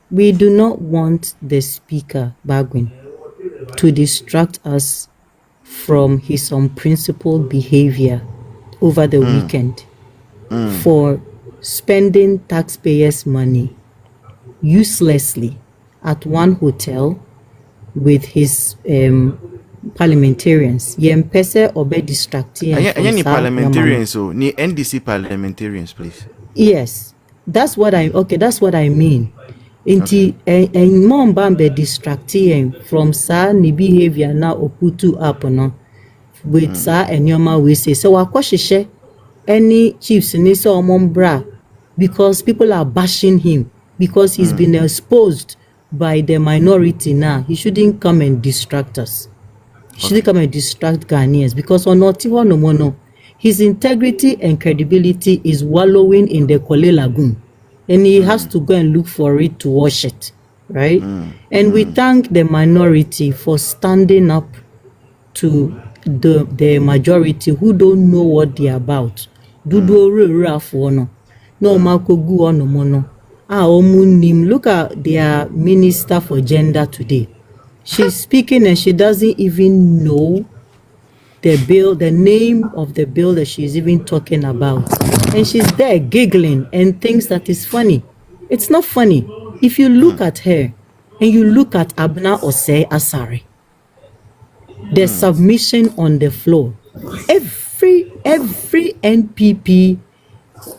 We do not want the Speaker, Bagwin, to distract us from his unprincipled behavior over the weekend for spending taxpayers' money uselessly at one hotel with his parliamentarians. Yempese obe distracting. Any parliamentarians, so ni NDC parliamentarians, please. Yes, that's what I mean. Inti en mom be distracting from sa ni behavior na okutu up no with sa enyoma we say so wakwahihye any chiefs ni so omombra because people are bashing him because he's been exposed by the minority now. He shouldn't come and distract us. He shouldn't come and distract Ghanaians because on no his integrity and credibility is wallowing in the Kole Lagoon. And he has to go and look for it to wash it, right? And we thank the minority for standing up to the majority who don't know what they're about. Look at their minister for gender today. She's speaking and she doesn't even know the name of the bill that she's even talking about. And she's there giggling and thinks that is funny. It's not funny. If you look at her and you look at Abna Osei Asare, the submission on the floor, every NPP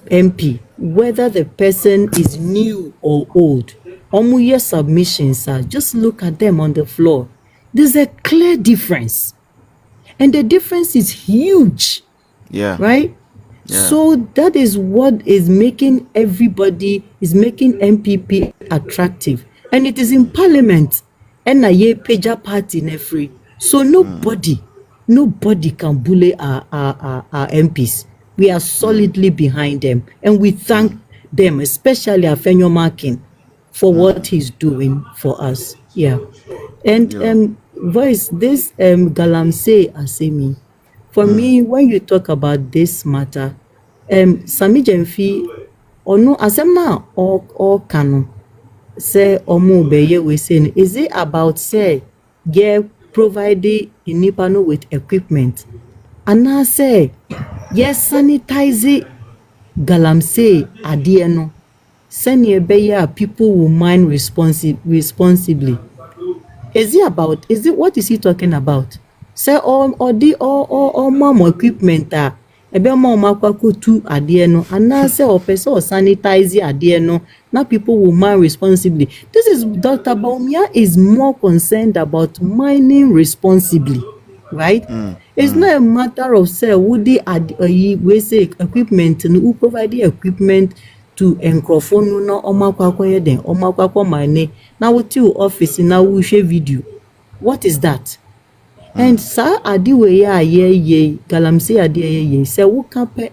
MP, whether the person is new or old, Omuye submissions are, just look at them on the floor. There's a clear difference. And the difference is huge. Yeah. Right? Yeah. So that is what is making MPP attractive. And it is in Parliament. And a Peja party in free. So nobody can bully our MPs. We are solidly behind them. And we thank them, especially Afenyo Markin, for what he's doing for us. Yeah. And voice, this Galamsey Sammy. For me, when you talk about this matter, Sammy Gyamfi, ono asemna or kano say omo beye we saying, is it about say providing inipano with equipment? And I say yes, sanitize Galamsey adieno. Send beye people will mind responsibly. What is he talking about? Say all mom equipment ebe mom akwako tu adieno and na say or person or sanitize adieno. Now people will mind responsibly. This is Dr. Baumia is more concerned about mining responsibly, right? It's not a matter of say would we say equipment and who provide the equipment to enkrofonu no omakwakwa den omakwakwa mane na wuti office na wo share video. What is that? And sa adiwe ya ye Galamsey adiye say wo kape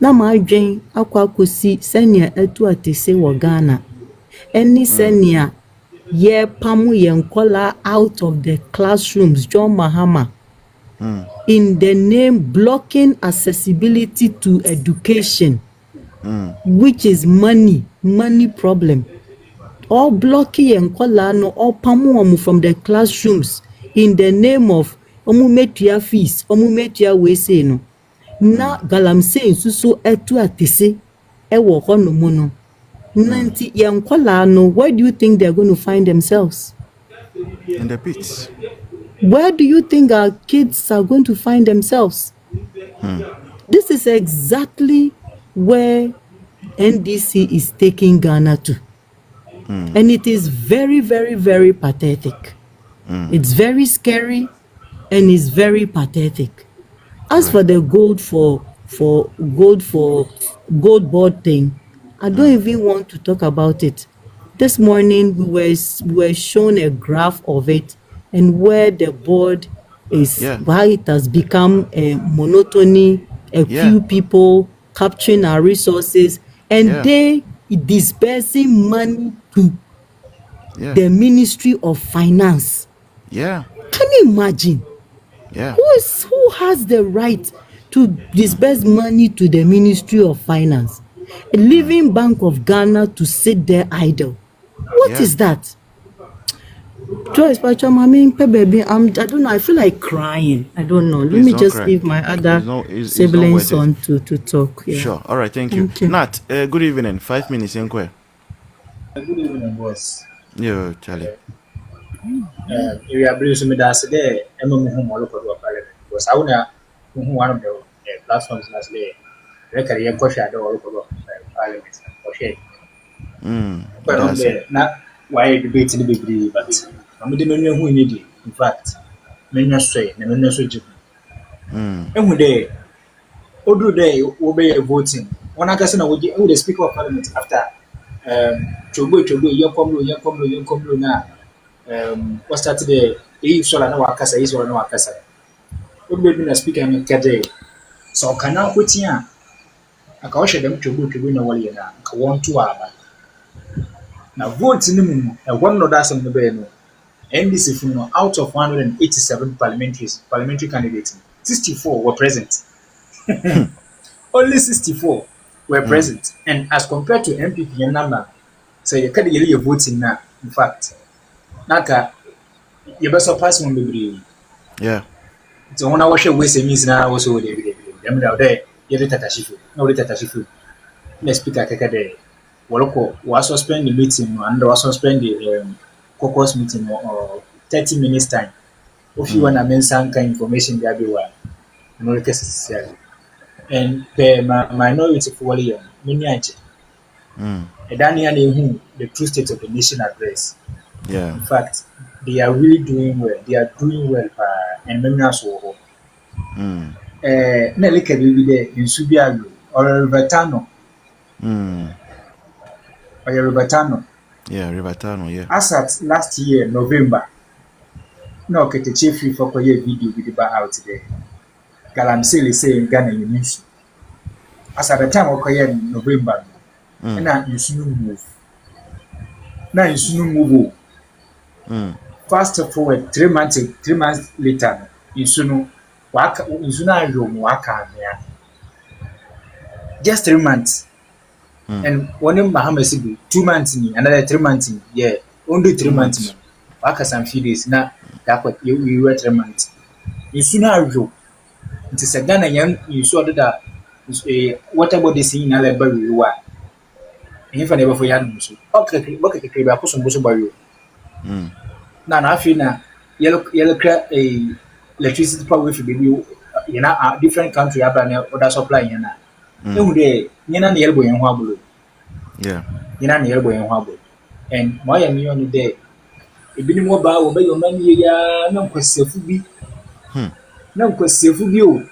na ma adwen akwakosi senia atu atese wo Ghana eni senia ye pamu ye nkola out of the classrooms John Mahama in the name blocking accessibility to education. Which is money problem. All blocking and kolano, all pamu from the classrooms in the name of omumetia fees, omumetia wese no. Na Galamsey suso etu atese ewo hono mono. Nanti yankolano, where do you think they're going to find themselves? In the pits. Where do you think our kids are going to find themselves? This is exactly where NDC is taking Ghana to. And it is very, very, very pathetic. It's very scary and it's very pathetic. As for the gold board thing, I don't even want to talk about it. This morning we were shown a graph of it and where the board is, why it has become a monotony, few people capturing our resources, and they dispersing money to the Ministry of Finance. Can you imagine? Who has the right to disperse money to the Ministry of Finance? Leaving Bank of Ghana to sit there idle. What is that? Joyce, but I mean, baby, I don't know. I feel like crying. I don't know. Let Please me don't just cry. leave my other It's not siblings worth it. on to talk. Yeah. Sure. All right. Thank you. Nat, good evening. 5 minutes, Inquire. Good evening, boss. Yeah, Charlie. We are bringing me that today. I'm going home all over Parliament because I want to one of the platforms last day. I can hear question all over Parliament. Okay. But on That's it. there, not why debate in the big, but I'm the menu who need it. In fact, menu straight, the menu straight. And when they all day obey voting, one person would the Speaker of Parliament after Chobo, Yokomlo now. What started the Sola no Wakasa is or no Wakasa. What made me a speaker in Kade? So can now put here. I can usher them to go to win a wally and I want to hour. Now, votes in the moon, and one not that's on the bed. NDC from out of 187 parliamentary candidates, 64 were present. Only 64 were present. And as compared to MPP number, so you can't get your voting now. In fact, Naka, you better pass one baby. Yeah. So when I watch a waste means now also with every day. I'm now there, you're the Tatashifu, no the Tatashifu. Let's speak at a day. Waloko was suspend the meeting and was suspend the caucus meeting or 30 minutes time. If you want to mention information there everywhere, no case and the minority for many a Daniel who the true state of the nation address. Yeah. In fact, they are really doing well. They are doing well and many also. Nelly will be there in Subiago or Rivertano. Or Rivertano. Yeah, Rivertano, yeah. As at last year, November, no, okay, the chief for a video with the bar out today. Galamsey saying Ghana news. As at the time of November, and now you soon move. Now you soon move. Fast forward 3 months later, you soon work in Suna room, work just 3 months. And one in Bahamas, 2 months, another 3 months, yeah, only 3 months. Work some few days now. That what you were 3 months. In Suna room, it is a Ghana young, you saw that what about this in Alabama? You are. If I never for Yan, okay, look at the crib, I put some bush by you. Now, I feel now, yellow crack a electricity power if you in a different country, or that's supply. No day, Yana the elbow and Wabble. Yeah. Yana the elbow and Wabble. And my on the day. A bit more bow obey your money, no question for me. No question for you.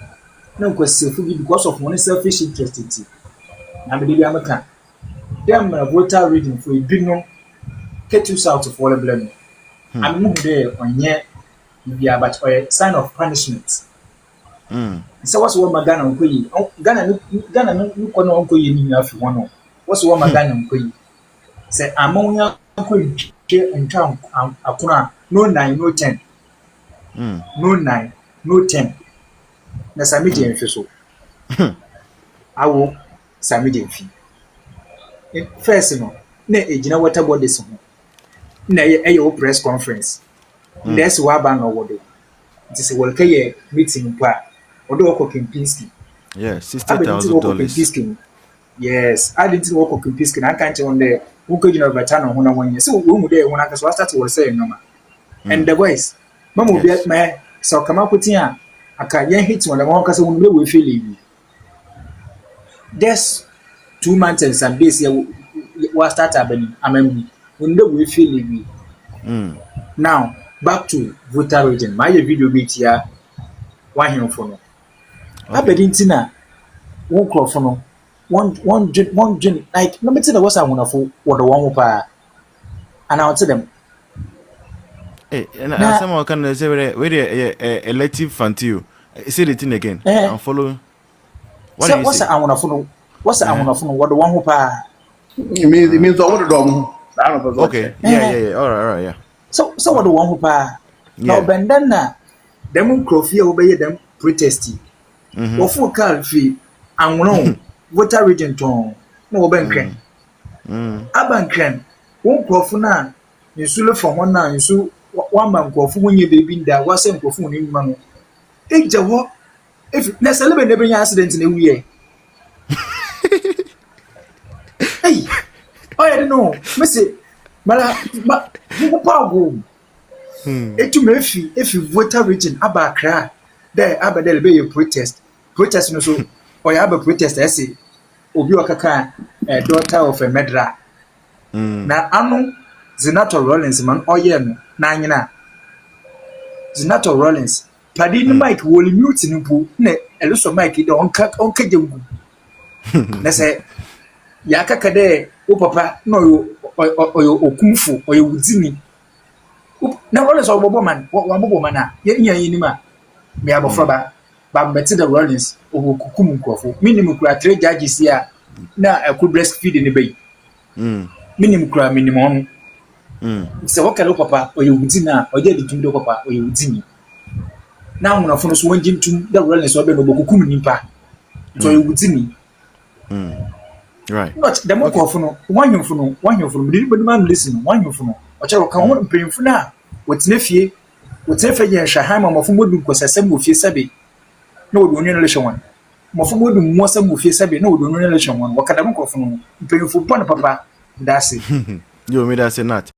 No question for you because of one selfish interest. I believe I'm a can. Damn, a voter reading for a big get you out of all blame. I'm not there on yet, yeah, but a sign of punishment. So, what's what my gun on Queen? Oh, Ghana, you can uncle you if you want. What's what my gun on Queen? Say, ammonia, Queen, in town, Akuna, no 9, no 10. No 9, no 10. That's a medium so. I will submit fee. First, you know what about this one? A press conference. That's what I'm award. It is a welcome meeting. Although Kempinski. Yeah, $60,000. Yes, I didn't work on Kempinski. I can't on there. Who could you know Batano 1 year? So, who there when I started was saying, no, and the voice, Mamma, be at my so come up with here. I can't hit one of the one we feel. There's 2 months and some days here was start happening. I mean, we feel now back to voter region. My video bit here. Why him for no? I bet intina one crop for no. One drink like no matter what I want for what the one pa. And I'll tell them. Hey, and someone can say where elective fund to you. Say the thing again. I'm following. What's I want for no? What's I want for no? What the one pa? It means all the dog. Okay. Yeah. All right. Yeah. So what the one pa? Now bendana. Them crofia obey them protesting. Ofu car fee and no voter region tone. No bankren. Abankren. Won nkurɔfo na nsu le from hɔ na nsu wama nkurɔfo ho nye baby nda wasɛ nkurɔfo ho nim ma no egya hɔ if na celebrate na benya accident na ewie hey oh I don't know me say mala mo pa go etu me if voter region aba Accra there aba there be protest no so or ya aba protest I say obi okaka daughter of a medra na anu Senator Rollins man oye no na anyina Senator Rollins padi ni mic woli mute ni mpo na eluso mic de onka jengu na say ya kaka de o papa no oyo okumfu oyo wudini na Rollins obobo man na ye ni ma me abofra ba mbeti the Rollins obokukum nkofo minimum kura 3 judges ya na aku breastfeed ni bay minimum kura minimum se wakalo papa oyo wudina oje ditumdo papa oyo wudini na hunafo no so wanjintum the Rollins obe no obokukum nimpa so oyo wudini right not the more nkofo no wanhwefo no did man listen wanhwefo no ochero kan ho mpemfo na wotinefie ye hwahama mafo modu nkosasem ofie sabe na wodu onwe no le hwon mafo modu mmosam ofie sabe na wodu onwe no le hwon wakadam nkofo no mpemfo pon papa dase yo me that say not